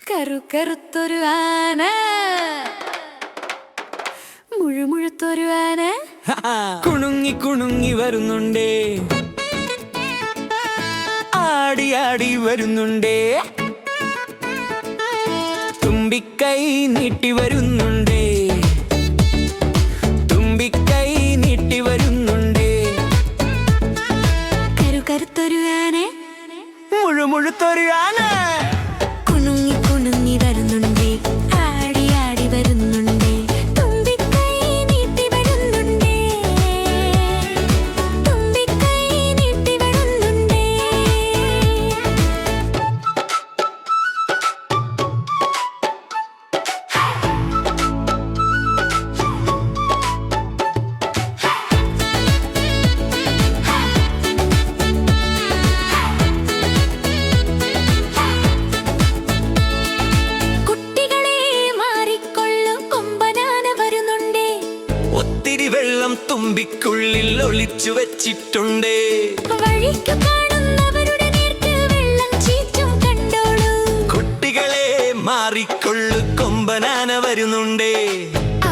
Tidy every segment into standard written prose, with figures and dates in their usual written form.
കറുകറുത്തൊരു ആന, മുഴുമുഴുത്തൊരു ആന കുണുങ്ങി കുണുങ്ങി വരുന്നുണ്ടേ, ആടി ആടി വരുന്നുണ്ടേ, തുമ്പിക്കൈ നീട്ടി വരുന്നുണ്ടേ, തുമ്പിക്കൈ നീട്ടി വരുന്നുണ്ടേ. കറുകറുത്തൊരു ആന, മുഴുമുഴുത്തൊരു ആന കുണുങ്ങി കുണുങ്ങി വരുന്നുണ്ടേ, ആടി ആടി വരുന്നുണ്ടേ, തുമ്പിക്കൈ നീട്ടി വരുന്നുണ്ടേ, തുമ്പിക്കൈ നീട്ടി വരുന്നുണ്ടേ. ഒത്തിരി വെള്ളം തുമ്പിക്കുള്ളിൽ ഒളിച്ചു വെച്ചിട്ടുണ്ടേ, വഴിക്ക് കാണുന്നവരുടെ നേർക്ക് വെള്ളം ചീറ്റും കണ്ടോളൂ. കുട്ടികളെ മാറിക്കൊള്ളു, കൊമ്പനാന വരുന്നുണ്ടേ,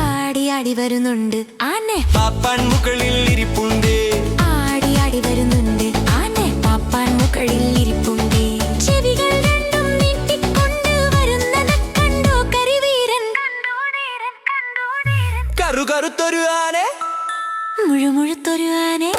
ആടി ആടി വരുന്നുണ്ട് ആനെ, പാപ്പാൻ മുകളിൽ ഇരിപ്പുണ്ടേ, ആടി ആടി വരുന്നുണ്ട് ആനെ, പാപ്പാൻ മുകളിൽ ഇരിപ്പുണ്ട്. ചെവികൾ രണ്ടും നീട്ടിക്കൊണ്ട് വരുന്നത് കണ്ടോ കരിവീരൻ, കറുകറുത്തൊരു ആന, മുഴുമുഴുത്തൊരു ആനെ.